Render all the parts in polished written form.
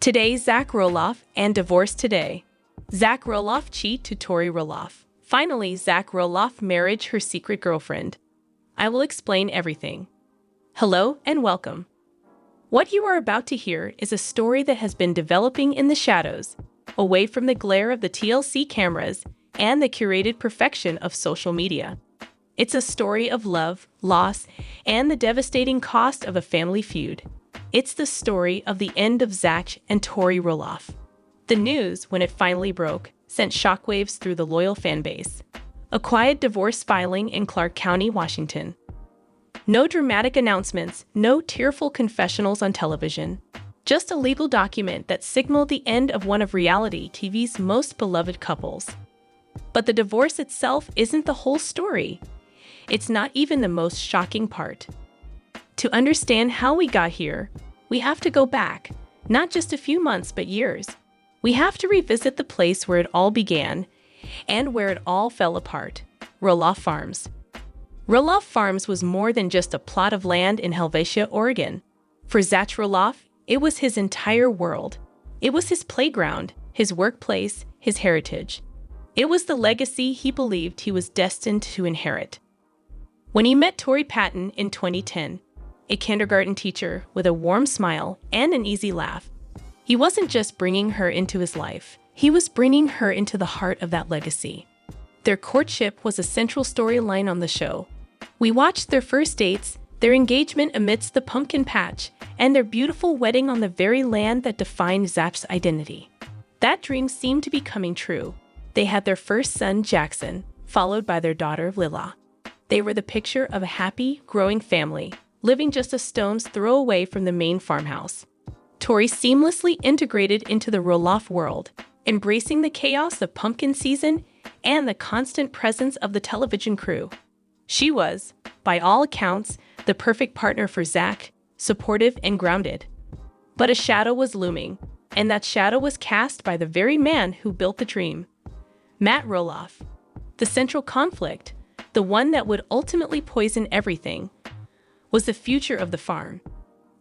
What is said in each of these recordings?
Today, Zach Roloff and divorce today. Zach Roloff cheat to Tori Roloff. Finally, Zach Roloff marriage her secret girlfriend. I will explain everything. Hello and welcome. What you are about to hear is a story that has been developing in the shadows, away from the glare of the TLC cameras and the curated perfection of social media. It's a story of love, loss, and the devastating cost of a family feud. It's the story of the end of Zach and Tori Roloff. The news, when it finally broke, sent shockwaves through the loyal fanbase. A quiet divorce filing in Clark County, Washington. No dramatic announcements, no tearful confessionals on television. Just a legal document that signaled the end of one of reality TV's most beloved couples. But the divorce itself isn't the whole story. It's not even the most shocking part. To understand how we got here, we have to go back, not just a few months, but years. We have to revisit the place where it all began and where it all fell apart, Roloff Farms. Roloff Farms was more than just a plot of land in Helvetia, Oregon. For Zach Roloff, it was his entire world. It was his playground, his workplace, his heritage. It was the legacy he believed he was destined to inherit. When he met Tori Patton in 2010, a kindergarten teacher with a warm smile and an easy laugh, he wasn't just bringing her into his life, he was bringing her into the heart of that legacy. Their courtship was a central storyline on the show. We watched their first dates, their engagement amidst the pumpkin patch, and their beautiful wedding on the very land that defined Zach's identity. That dream seemed to be coming true. They had their first son, Jackson, followed by their daughter, Lila. They were the picture of a happy, growing family, living just a stone's throw away from the main farmhouse. Tori seamlessly integrated into the Roloff world, embracing the chaos of pumpkin season and the constant presence of the television crew. She was, by all accounts, the perfect partner for Zach, supportive and grounded. But a shadow was looming, and that shadow was cast by the very man who built the dream, Matt Roloff. The central conflict, the one that would ultimately poison everything, was the future of the farm.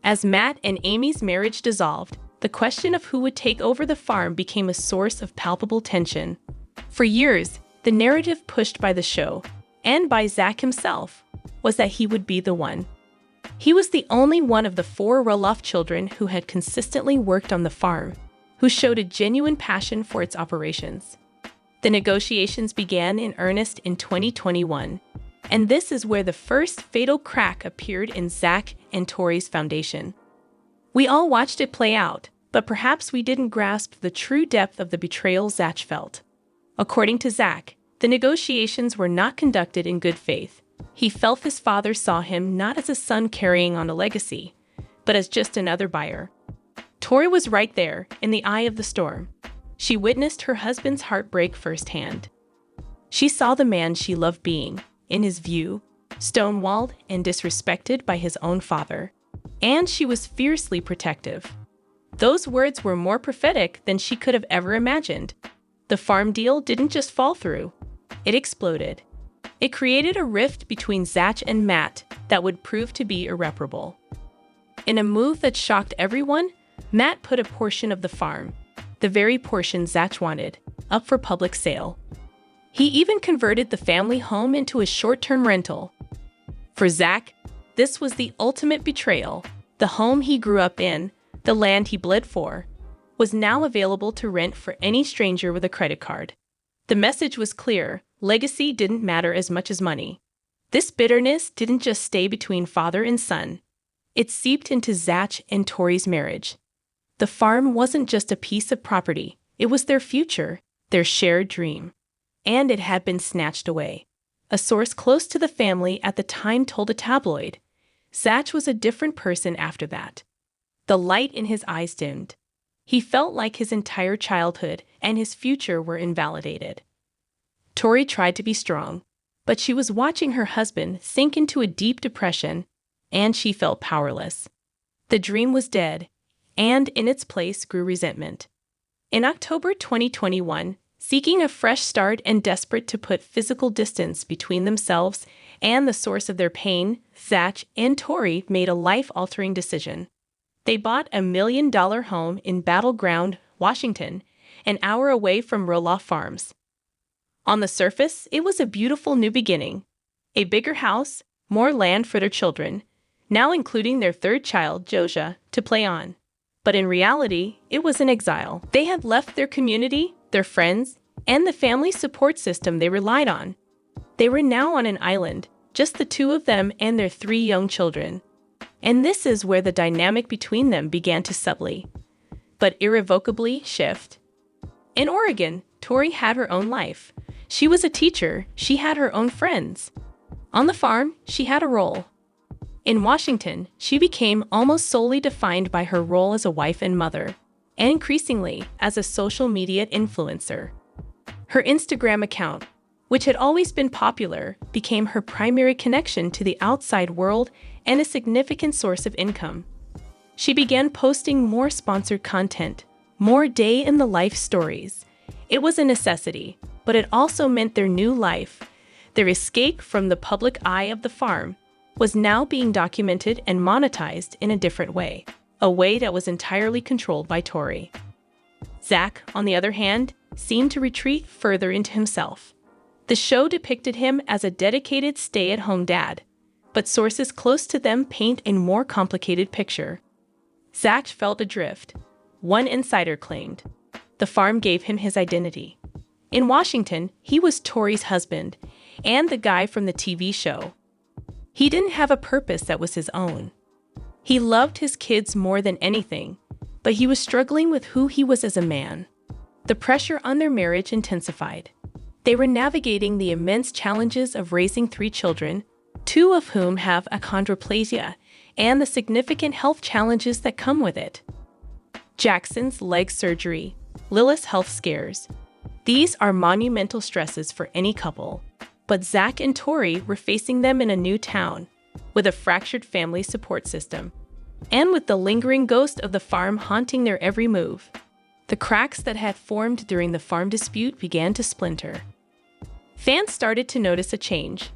As Matt and Amy's marriage dissolved, the question of who would take over the farm became a source of palpable tension. For years, the narrative pushed by the show, and by Zach himself, was that he would be the one. He was the only one of the 4 Roloff children who had consistently worked on the farm, who showed a genuine passion for its operations. The negotiations began in earnest in 2021, and this is where the first fatal crack appeared in Zach and Tori's foundation. We all watched it play out, but perhaps we didn't grasp the true depth of the betrayal Zach felt. According to Zach, the negotiations were not conducted in good faith. He felt his father saw him not as a son carrying on a legacy, but as just another buyer. Tori was right there, in the eye of the storm. She witnessed her husband's heartbreak firsthand. She saw the man she loved being, in his view, stonewalled and disrespected by his own father. And she was fiercely protective. Those words were more prophetic than she could have ever imagined. The farm deal didn't just fall through. It exploded. It created a rift between Zach and Matt that would prove to be irreparable. In a move that shocked everyone, Matt put a portion of the farm, the very portion Zach wanted, up for public sale. He even converted the family home into a short-term rental. For Zach, this was the ultimate betrayal. The home he grew up in, the land he bled for, was now available to rent for any stranger with a credit card. The message was clear: legacy didn't matter as much as money. This bitterness didn't just stay between father and son. It seeped into Zach and Tori's marriage. The farm wasn't just a piece of property, it was their future, their shared dream. And it had been snatched away. A source close to the family at the time told a tabloid, Zach was a different person after that. The light in his eyes dimmed. He felt like his entire childhood and his future were invalidated. Tori tried to be strong, but she was watching her husband sink into a deep depression, and she felt powerless. The dream was dead, and in its place grew resentment. In October 2021, seeking a fresh start and desperate to put physical distance between themselves and the source of their pain, Zach and Tori made a life-altering decision. They bought $1 million home in Battleground, Washington, an hour away from Roloff Farms. On the surface, it was a beautiful new beginning. A bigger house, more land for their children, now including their third child, Josiah, to play on. But in reality, it was an exile. They had left their community, their friends, and the family support system they relied on. They were now on an island, just the two of them and their 3 young children. And this is where the dynamic between them began to subtly, but irrevocably, shift. In Oregon, Tori had her own life. She was a teacher, she had her own friends. On the farm, she had a role. In Washington, she became almost solely defined by her role as a wife and mother, and increasingly as a social media influencer. Her Instagram account, which had always been popular, became her primary connection to the outside world and a significant source of income. She began posting more sponsored content, more day-in-the-life stories. It was a necessity, but it also meant their new life, their escape from the public eye of the farm, was now being documented and monetized in a different way, a way that was entirely controlled by Tori. Zach, on the other hand, seemed to retreat further into himself. The show depicted him as a dedicated stay-at-home dad, but sources close to them paint a more complicated picture. Zach felt adrift. One insider claimed, the farm gave him his identity. In Washington, he was Tori's husband and the guy from the TV show. He didn't have a purpose that was his own. He loved his kids more than anything, but he was struggling with who he was as a man. The pressure on their marriage intensified. They were navigating the immense challenges of raising 3 children, 2 of whom have achondroplasia, and the significant health challenges that come with it. Jackson's leg surgery, Lilith's health scares. These are monumental stresses for any couple. But Zach and Tori were facing them in a new town, with a fractured family support system, and with the lingering ghost of the farm haunting their every move. The cracks that had formed during the farm dispute began to splinter. Fans started to notice a change.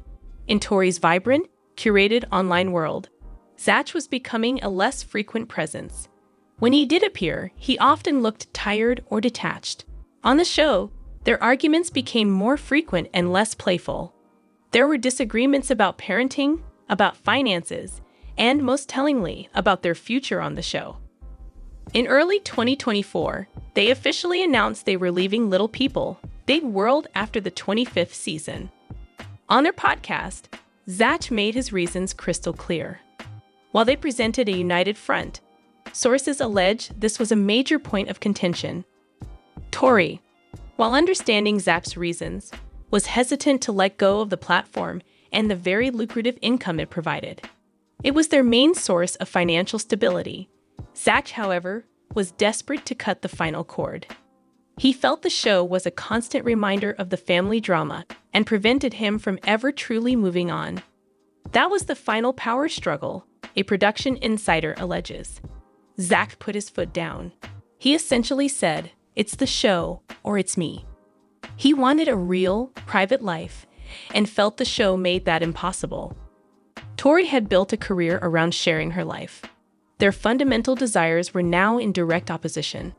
In Tori's vibrant, curated online world, Zach was becoming a less frequent presence. When he did appear, he often looked tired or detached. On the show, their arguments became more frequent and less playful. There were disagreements about parenting, about finances, and most tellingly, about their future on the show. In early 2024, they officially announced they were leaving Little People, Big World after the 25th season. On their podcast, Zach made his reasons crystal clear. While they presented a united front, sources allege this was a major point of contention. Tori, while understanding Zach's reasons, was hesitant to let go of the platform and the very lucrative income it provided. It was their main source of financial stability. Zach, however, was desperate to cut the final cord. He felt the show was a constant reminder of the family drama and prevented him from ever truly moving on. That was the final power struggle, a production insider alleges. Zach put his foot down. He essentially said, "It's the show, or it's me." He wanted a real, private life, and felt the show made that impossible. Tori had built a career around sharing her life. Their fundamental desires were now in direct opposition.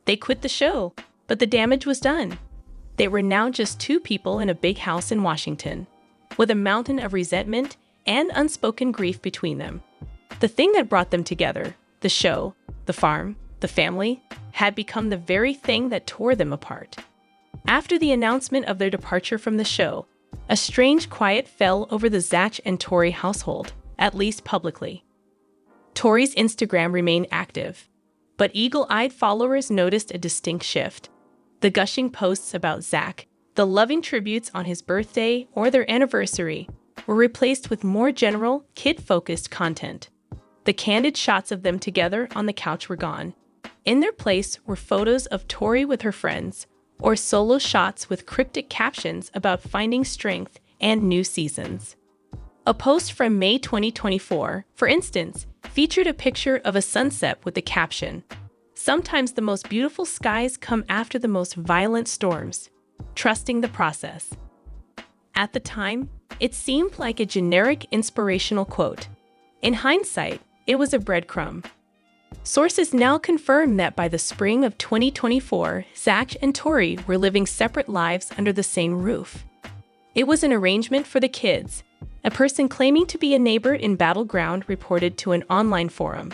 They quit the show, but the damage was done. They were now just 2 people in a big house in Washington, with a mountain of resentment and unspoken grief between them. The thing that brought them together, the show, the farm, the family, had become the very thing that tore them apart. After the announcement of their departure from the show, a strange quiet fell over the Zach and Tori household, at least publicly. Tori's Instagram remained active, but eagle-eyed followers noticed a distinct shift. The gushing posts about Zach, the loving tributes on his birthday or their anniversary, were replaced with more general, kid-focused content. The candid shots of them together on the couch were gone. In their place were photos of Tori with her friends, or solo shots with cryptic captions about finding strength and new seasons. A post from May 2024, for instance, featured a picture of a sunset with the caption, "Sometimes the most beautiful skies come after the most violent storms. Trusting the process." At the time, it seemed like a generic inspirational quote. In hindsight, it was a breadcrumb. Sources now confirm that by the spring of 2024, Zach and Tori were living separate lives under the same roof. It was an arrangement for the kids. A person claiming to be a neighbor in Battleground reported to an online forum.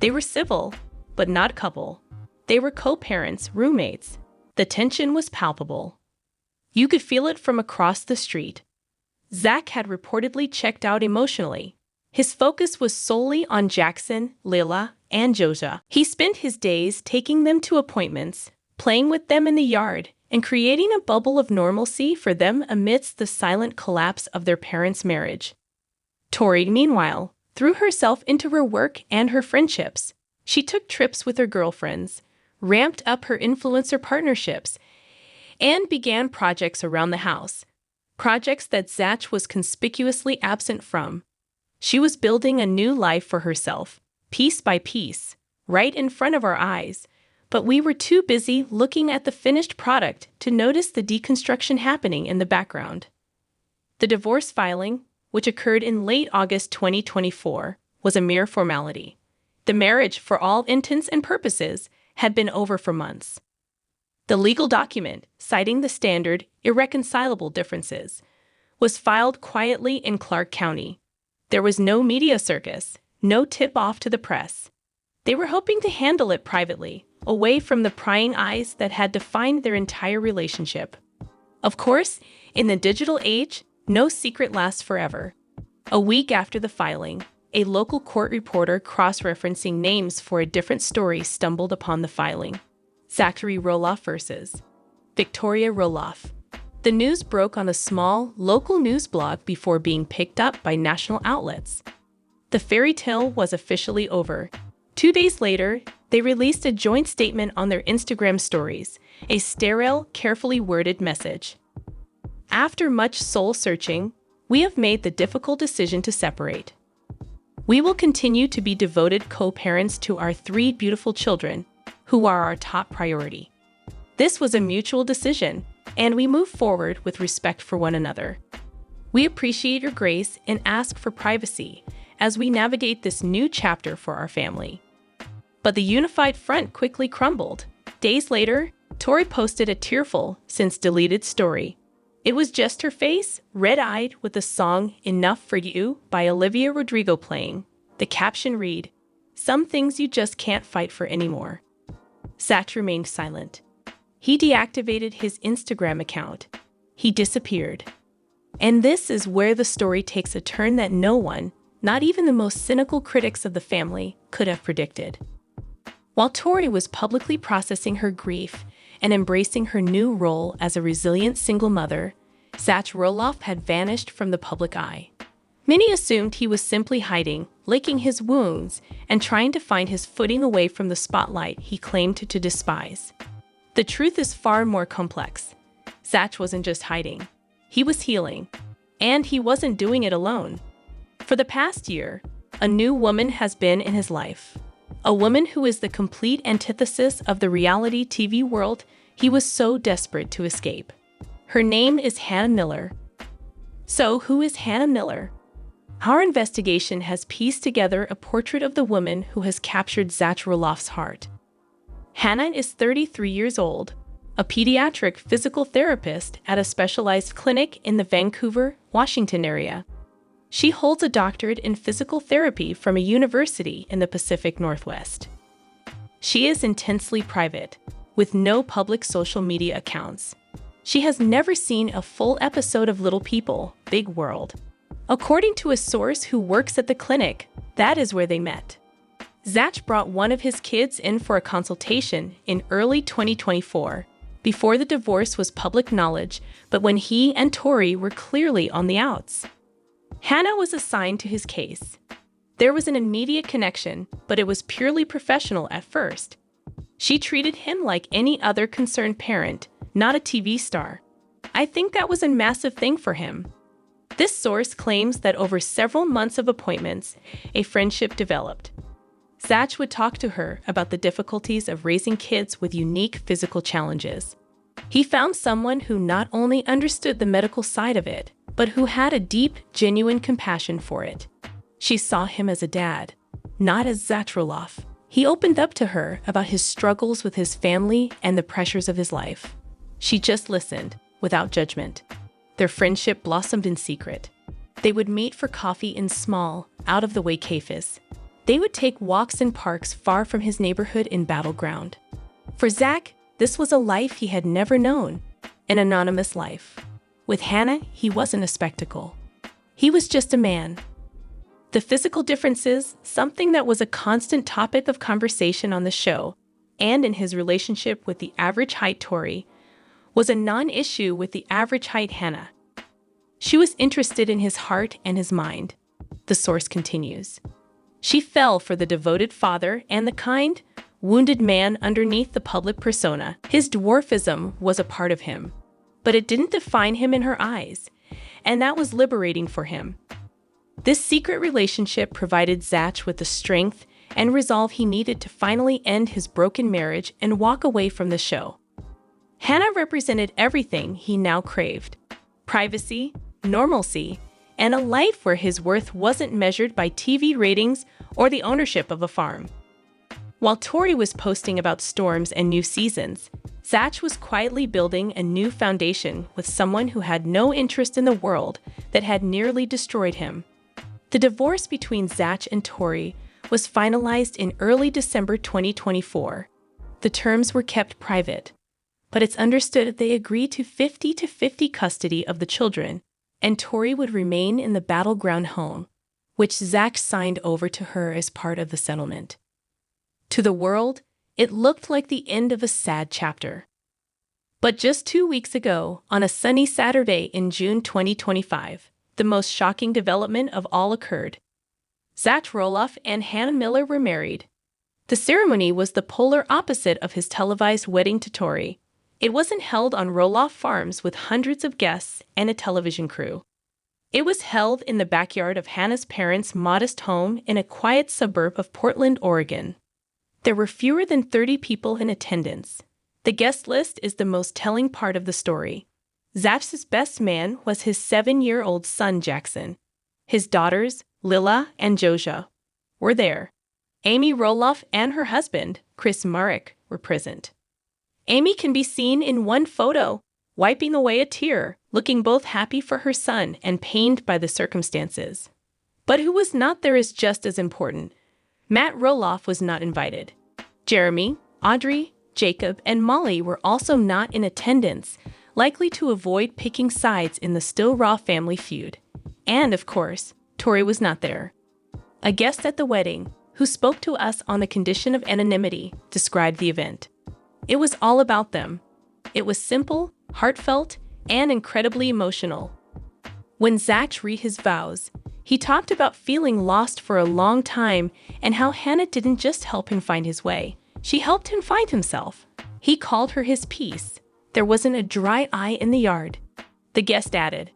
They were civil, but not a couple. They were co-parents, roommates. The tension was palpable. You could feel it from across the street. Zach had reportedly checked out emotionally. His focus was solely on Jackson, Lila, and Joja. He spent his days taking them to appointments, playing with them in the yard, and creating a bubble of normalcy for them amidst the silent collapse of their parents' marriage. Tori, meanwhile, threw herself into her work and her friendships. She took trips with her girlfriends, ramped up her influencer partnerships, and began projects around the house. Projects that Zach was conspicuously absent from. She was building a new life for herself, piece by piece, right in front of our eyes, but we were too busy looking at the finished product to notice the deconstruction happening in the background. The divorce filing, which occurred in late August 2024, was a mere formality. The marriage, for all intents and purposes, had been over for months. The legal document, citing the standard irreconcilable differences, was filed quietly in Clark County. There was no media circus, no tip-off to the press. They were hoping to handle it privately, away from the prying eyes that had defined their entire relationship. Of course, in the digital age, no secret lasts forever. A week after the filing, a local court reporter cross-referencing names for a different story stumbled upon the filing. Tori Roloff versus Victoria Roloff. The news broke on a small, local news blog before being picked up by national outlets. The fairy tale was officially over. 2 days later, they released a joint statement on their Instagram stories, a sterile, carefully worded message. After much soul-searching, we have made the difficult decision to separate. We will continue to be devoted co-parents to our 3 beautiful children, who are our top priority. This was a mutual decision, and we move forward with respect for one another. We appreciate your grace and ask for privacy as we navigate this new chapter for our family. But the unified front quickly crumbled. Days later, Tori posted a tearful, since deleted story. It was just her face, red-eyed, with the song Enough for You by Olivia Rodrigo playing. The caption read, "Some things you just can't fight for anymore." Zach remained silent. He deactivated his Instagram account. He disappeared. And this is where the story takes a turn that no one, not even the most cynical critics of the family, could have predicted. While Tori was publicly processing her grief and embracing her new role as a resilient single mother, Zach Roloff had vanished from the public eye. Many assumed he was simply hiding, licking his wounds, and trying to find his footing away from the spotlight he claimed to despise. The truth is far more complex. Zach wasn't just hiding. He was healing. And he wasn't doing it alone. For the past year, a new woman has been in his life. A woman who is the complete antithesis of the reality TV world he was so desperate to escape. Her name is Hannah Miller. So, who is Hannah Miller? Our investigation has pieced together a portrait of the woman who has captured Zach Roloff's heart. Hannah is 33 years old, a pediatric physical therapist at a specialized clinic in the Vancouver, Washington area. She holds a doctorate in physical therapy from a university in the Pacific Northwest. She is intensely private, with no public social media accounts. She has never seen a full episode of Little People, Big World. According to a source who works at the clinic, that is where they met. Zach brought one of his kids in for a consultation in early 2024, before the divorce was public knowledge, but when he and Tori were clearly on the outs. Hannah was assigned to his case. There was an immediate connection, but it was purely professional at first. She treated him like any other concerned parent, not a TV star. I think that was a massive thing for him. This source claims that over several months of appointments, a friendship developed. Zach would talk to her about the difficulties of raising kids with unique physical challenges. He found someone who not only understood the medical side of it, but who had a deep, genuine compassion for it. She saw him as a dad, not as Zach Roloff, He opened up to her about his struggles with his family and the pressures of his life. She just listened, without judgment. Their friendship blossomed in secret. They would meet for coffee in small, out-of-the-way cafes. They would take walks in parks far from his neighborhood in Battleground. For Zach, this was a life he had never known, an anonymous life. With Hannah, he wasn't a spectacle. He was just a man. The physical differences, something that was a constant topic of conversation on the show, and in his relationship with the average height Tori, was a non-issue with the average height Hannah. She was interested in his heart and his mind. The source continues. She fell for the devoted father and the kind, wounded man underneath the public persona. His dwarfism was a part of him, but it didn't define him in her eyes, and that was liberating for him. This secret relationship provided Zach with the strength and resolve he needed to finally end his broken marriage and walk away from the show. Hannah represented everything he now craved: privacy, normalcy, and a life where his worth wasn't measured by TV ratings or the ownership of a farm. While Tori was posting about storms and new seasons, Zach was quietly building a new foundation with someone who had no interest in the world that had nearly destroyed him. The divorce between Zach and Tori was finalized in early December 2024. The terms were kept private, but it's understood that they agreed to 50-50 custody of the children, and Tori would remain in the Battleground home, which Zach signed over to her as part of the settlement. To the world, it looked like the end of a sad chapter. But just 2 weeks ago, on a sunny Saturday in June 2025, the most shocking development of all occurred. Zach Roloff and Hannah Miller were married. The ceremony was the polar opposite of his televised wedding to Tori. It wasn't held on Roloff Farms with hundreds of guests and a television crew. It was held in the backyard of Hannah's parents' modest home in a quiet suburb of Portland, Oregon. There were fewer than 30 people in attendance. The guest list is the most telling part of the story. Zach's best man was his 7-year-old son, Jackson. His daughters, Lila and Joja, were there. Amy Roloff and her husband, Chris Marek, were present. Amy can be seen in one photo, wiping away a tear, looking both happy for her son and pained by the circumstances. But who was not there is just as important. Matt Roloff was not invited. Jeremy, Audrey, Jacob, and Molly were also not in attendance, likely to avoid picking sides in the still raw family feud. And, of course, Tori was not there. A guest at the wedding, who spoke to us on the condition of anonymity, described the event. It was all about them. It was simple, heartfelt, and incredibly emotional. When Zach read his vows, he talked about feeling lost for a long time and how Hannah didn't just help him find his way. She helped him find himself. He called her his peace. There wasn't a dry eye in the yard. The guest added,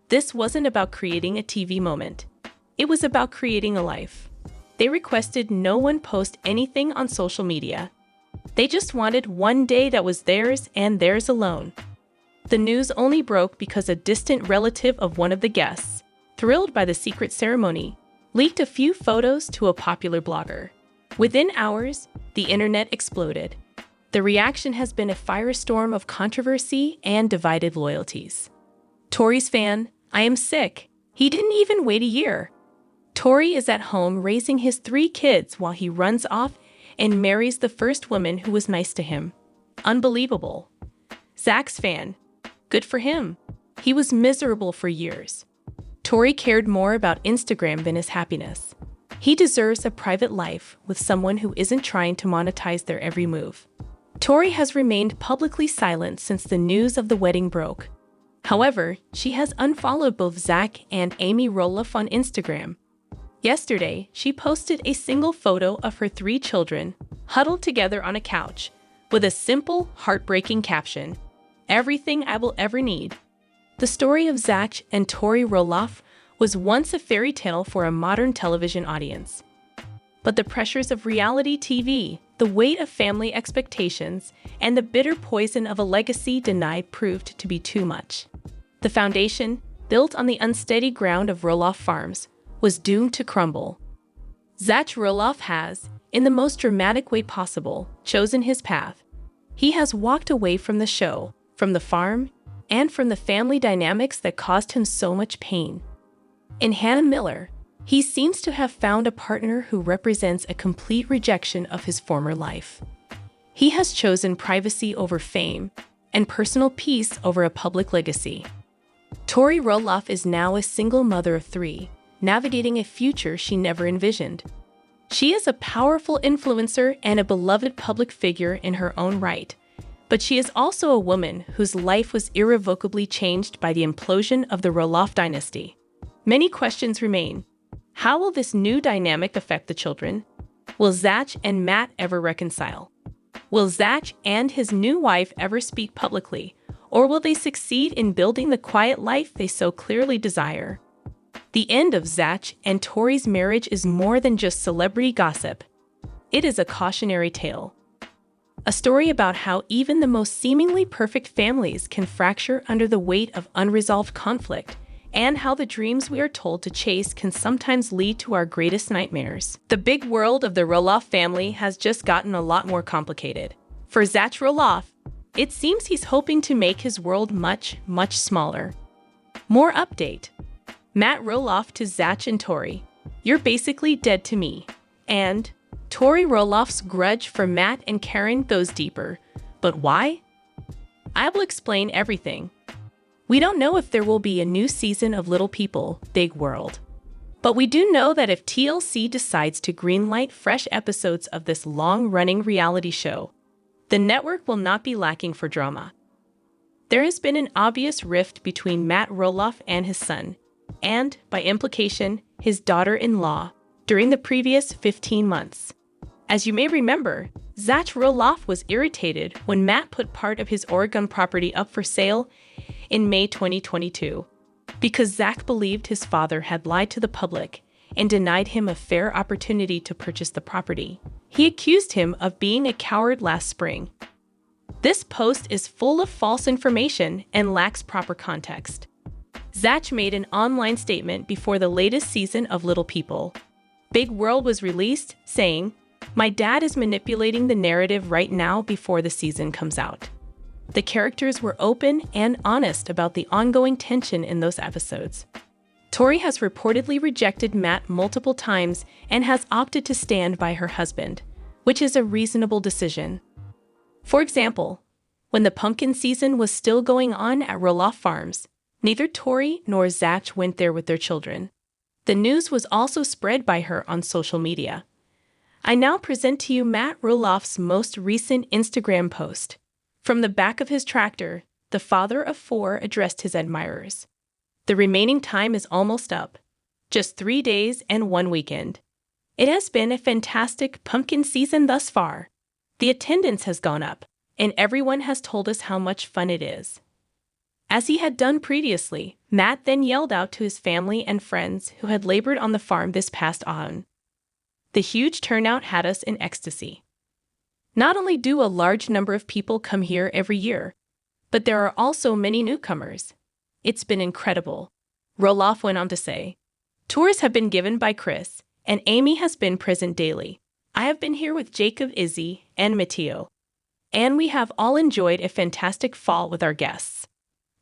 this wasn't about creating a TV moment. It was about creating a life. They requested no one post anything on social media. They just wanted one day that was theirs and theirs alone. The news only broke because a distant relative of one of the guests, thrilled by the secret ceremony, leaked a few photos to a popular blogger. Within hours, the internet exploded. The reaction has been a firestorm of controversy and divided loyalties. Tori's fan, I am sick. He didn't even wait a year. Tori is at home raising his 3 kids while he runs off and marries the first woman who was nice to him. Unbelievable. Zach's fan, good for him. He was miserable for years. Tori cared more about Instagram than his happiness. He deserves a private life with someone who isn't trying to monetize their every move. Tori has remained publicly silent since the news of the wedding broke. However, she has unfollowed both Zach and Amy Roloff on Instagram. Yesterday, she posted a single photo of her 3 children, huddled together on a couch, with a simple, heartbreaking caption, "Everything I will ever need." The story of Zach and Tori Roloff was once a fairy tale for a modern television audience. But the pressures of reality TV, the weight of family expectations, and the bitter poison of a legacy denied proved to be too much. The foundation, built on the unsteady ground of Roloff Farms, was doomed to crumble. Zach Roloff has, in the most dramatic way possible, chosen his path. He has walked away from the show, from the farm, and from the family dynamics that caused him so much pain. In Hannah Miller, he seems to have found a partner who represents a complete rejection of his former life. He has chosen privacy over fame and personal peace over a public legacy. Tori Roloff is now a single mother of 3, navigating a future she never envisioned. She is a powerful influencer and a beloved public figure in her own right, but she is also a woman whose life was irrevocably changed by the implosion of the Roloff dynasty. Many questions remain. How will this new dynamic affect the children? Will Zach and Matt ever reconcile? Will Zach and his new wife ever speak publicly, or will they succeed in building the quiet life they so clearly desire? The end of Zach and Tori's marriage is more than just celebrity gossip. It is a cautionary tale. A story about how even the most seemingly perfect families can fracture under the weight of unresolved conflict, and how the dreams we are told to chase can sometimes lead to our greatest nightmares. The big world of the Roloff family has just gotten a lot more complicated. For Zach Roloff, it seems he's hoping to make his world much, much smaller. More update. Matt Roloff to Zach and Tori. You're basically dead to me. And Tori Roloff's grudge for Matt and Karen goes deeper. But why? I will explain everything. We don't know if there will be a new season of Little People, Big World. But we do know that if TLC decides to greenlight fresh episodes of this long-running reality show, the network will not be lacking for drama. There has been an obvious rift between Matt Roloff and his son, and, by implication, his daughter-in-law, during the previous 15 months. As you may remember, Zach Roloff was irritated when Matt put part of his Oregon property up for sale in May 2022, because Zach believed his father had lied to the public and denied him a fair opportunity to purchase the property. He accused him of being a coward last spring. This post is full of false information and lacks proper context. Zach made an online statement before the latest season of Little People, Big World was released, saying, "My dad is manipulating the narrative right now before the season comes out." The characters were open and honest about the ongoing tension in those episodes. Tori has reportedly rejected Matt multiple times and has opted to stand by her husband, which is a reasonable decision. For example, when the pumpkin season was still going on at Roloff Farms, neither Tori nor Zach went there with their children. The news was also spread by her on social media. I now present to you Matt Roloff's most recent Instagram post. From the back of his tractor, the father of 4 addressed his admirers. The remaining time is almost up. Just 3 days and 1 weekend. It has been a fantastic pumpkin season thus far. The attendance has gone up, and everyone has told us how much fun it is. As he had done previously, Matt then yelled out to his family and friends who had labored on the farm this past autumn. The huge turnout had us in ecstasy. Not only do a large number of people come here every year, but there are also many newcomers. It's been incredible, Roloff went on to say. Tours have been given by Chris, and Amy has been present daily. I have been here with Jacob, Izzy, and Matteo. And we have all enjoyed a fantastic fall with our guests.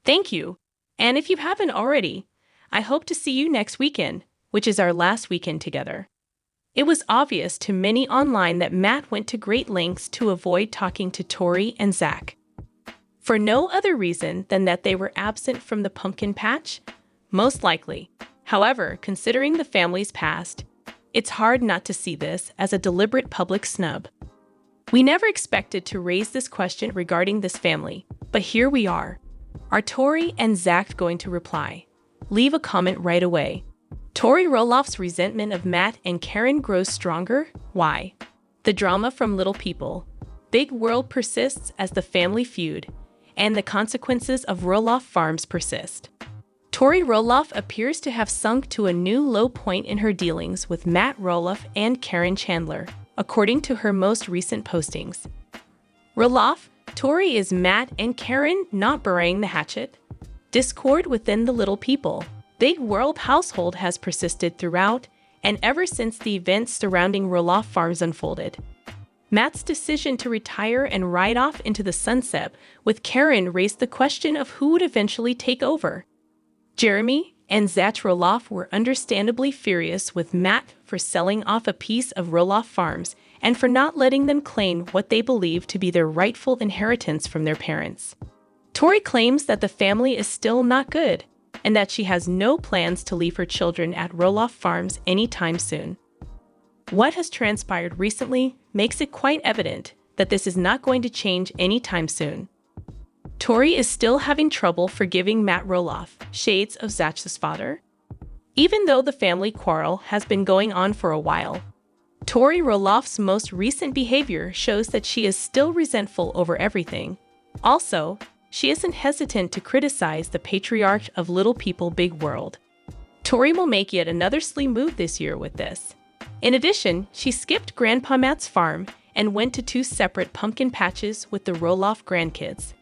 Thank you. And if you haven't already, I hope to see you next weekend, which is our last weekend together. It was obvious to many online that Matt went to great lengths to avoid talking to Tori and Zach. For no other reason than that they were absent from the pumpkin patch, most likely. However, considering the family's past, it's hard not to see this as a deliberate public snub. We never expected to raise this question regarding this family, but here we are. Are Tori and Zach going to reply? Leave a comment right away. Tori Roloff's resentment of Matt and Karen grows stronger. Why? The drama from Little People, Big World persists as the family feud, and the consequences of Roloff Farms persist. Tori Roloff appears to have sunk to a new low point in her dealings with Matt Roloff and Karen Chandler, according to her most recent postings. Roloff, Tori, is Matt and Karen not burying the hatchet? Discord within the Little People, Big World household has persisted throughout, and ever since the events surrounding Roloff Farms unfolded. Matt's decision to retire and ride off into the sunset with Karen raised the question of who would eventually take over. Jeremy and Zach Roloff were understandably furious with Matt for selling off a piece of Roloff Farms and for not letting them claim what they believe to be their rightful inheritance from their parents. Tori claims that the family is still not good and that she has no plans to leave her children at Roloff Farms anytime soon. What has transpired recently makes it quite evident that this is not going to change anytime soon. Tori is still having trouble forgiving Matt Roloff, shades of Zach's father. Even though the family quarrel has been going on for a while, Tori Roloff's most recent behavior shows that she is still resentful over everything. Also, she isn't hesitant to criticize the patriarch of Little People Big World. Tori will make yet another sly move this year with this. In addition, she skipped Grandpa Matt's farm and went to 2 separate pumpkin patches with the Roloff grandkids.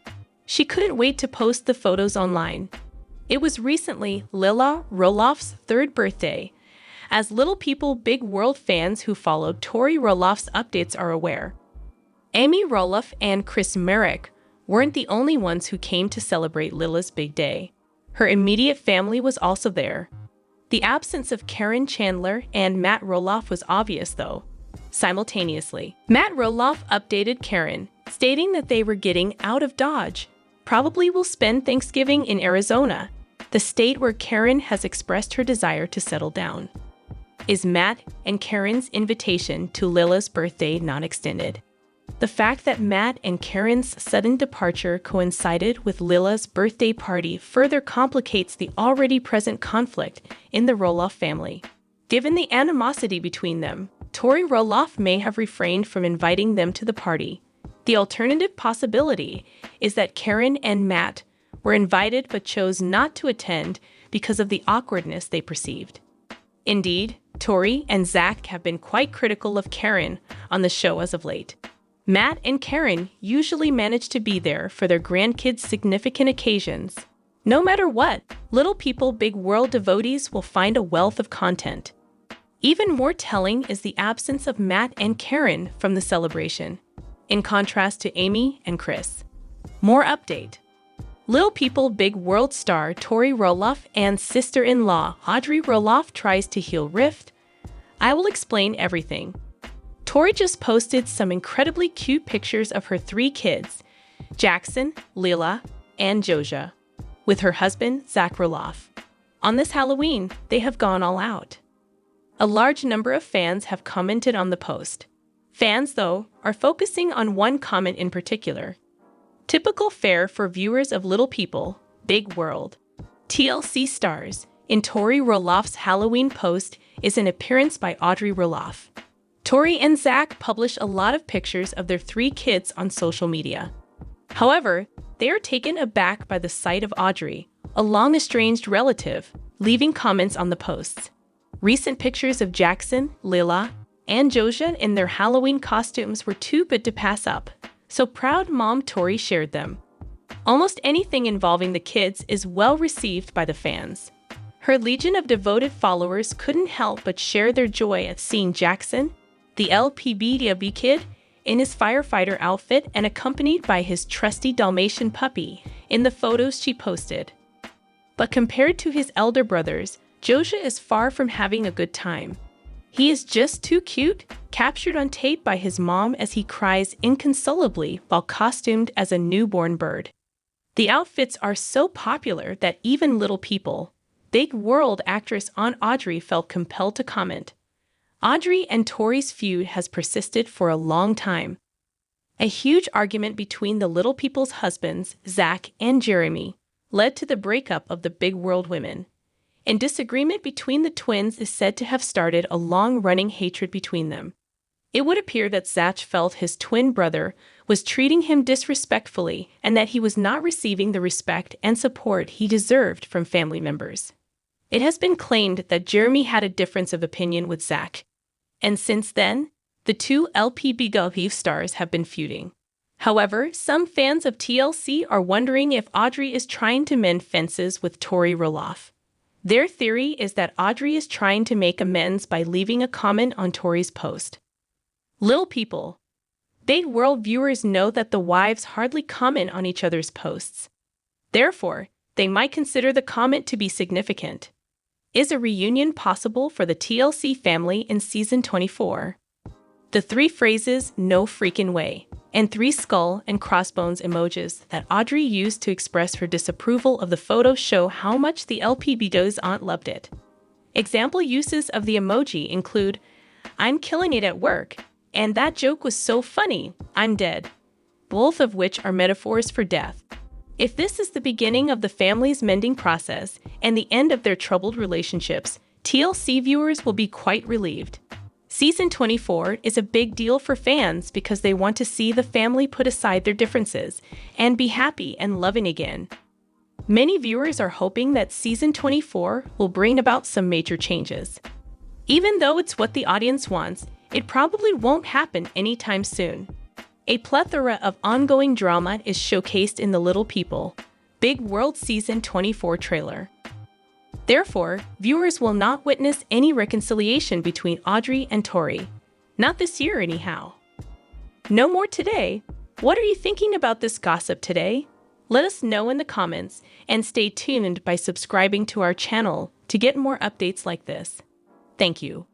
She couldn't wait to post the photos online. It was recently Lila Roloff's 3rd birthday. As Little People Big World fans who followed Tori Roloff's updates are aware, Amy Roloff and Chris Merrick weren't the only ones who came to celebrate Lila's big day. Her immediate family was also there. The absence of Karen Chandler and Matt Roloff was obvious, though. Simultaneously, Matt Roloff updated Karen, stating that they were getting out of Dodge, probably will spend Thanksgiving in Arizona, the state where Karen has expressed her desire to settle down. Is Matt and Karen's invitation to Lila's birthday not extended? The fact that Matt and Karen's sudden departure coincided with Lila's birthday party further complicates the already present conflict in the Roloff family. Given the animosity between them, Tori Roloff may have refrained from inviting them to the party. The alternative possibility is that Karen and Matt were invited but chose not to attend because of the awkwardness they perceived. Indeed, Tori and Zach have been quite critical of Karen on the show as of late. Matt and Karen usually manage to be there for their grandkids' significant occasions. No matter what, Little People Big World devotees will find a wealth of content. Even more telling is the absence of Matt and Karen from the celebration, in contrast to Amy and Chris. More update. Little People Big World star Tori Roloff and sister-in-law Audrey Roloff tries to heal rift. I will explain everything. Tori just posted some incredibly cute pictures of her 3 kids, Jackson, Lila, and Joja, with her husband, Zach Roloff. On this Halloween, they have gone all out. A large number of fans have commented on the post. Fans, though, are focusing on one comment in particular. Typical fare for viewers of Little People, Big World. TLC stars in Tori Roloff's Halloween post is an appearance by Audrey Roloff. Tori and Zach publish a lot of pictures of their 3 kids on social media. However, they are taken aback by the sight of Audrey, a long-estranged relative, leaving comments on the posts. Recent pictures of Jackson, Lila, and Joja in their Halloween costumes were too good to pass up, so proud mom Tori shared them. Almost anything involving the kids is well received by the fans. Her legion of devoted followers couldn't help but share their joy at seeing Jackson, the Lpbw kid, in his firefighter outfit and accompanied by his trusty Dalmatian puppy in the photos she posted. But compared to his elder brothers, Joja is far from having a good time. He is just too cute, captured on tape by his mom as he cries inconsolably while costumed as a newborn bird. The outfits are so popular that even Little People, Big World actress Aunt Audrey felt compelled to comment. Audrey and Tori's feud has persisted for a long time. A huge argument between the Little People's husbands, Zach and Jeremy, led to the breakup of the Big World women. And disagreement between the twins is said to have started a long-running hatred between them. It would appear that Zach felt his twin brother was treating him disrespectfully and that he was not receiving the respect and support he deserved from family members. It has been claimed that Jeremy had a difference of opinion with Zach. And since then, the 2 Lpbw stars have been feuding. However, some fans of TLC are wondering if Audrey is trying to mend fences with Tori Roloff. Their theory is that Audrey is trying to make amends by leaving a comment on Tori's post. Little people. Big world viewers know that the wives hardly comment on each other's posts. Therefore, they might consider the comment to be significant. Is a reunion possible for the TLC family in season 24? The 3 phrases, "no freaking way," and 3 skull and crossbones emojis that Audrey used to express her disapproval of the photo show how much the Lpbw's aunt loved it. Example uses of the emoji include, "I'm killing it at work," and "that joke was so funny, I'm dead," both of which are metaphors for death. If this is the beginning of the family's mending process and the end of their troubled relationships, TLC viewers will be quite relieved. Season 24 is a big deal for fans because they want to see the family put aside their differences and be happy and loving again. Many viewers are hoping that Season 24 will bring about some major changes. Even though it's what the audience wants, it probably won't happen anytime soon. A plethora of ongoing drama is showcased in the Little People, Big World Season 24 trailer. Therefore, viewers will not witness any reconciliation between Audrey and Tori. Not this year, anyhow. No more today. What are you thinking about this gossip today? Let us know in the comments and stay tuned by subscribing to our channel to get more updates like this. Thank you.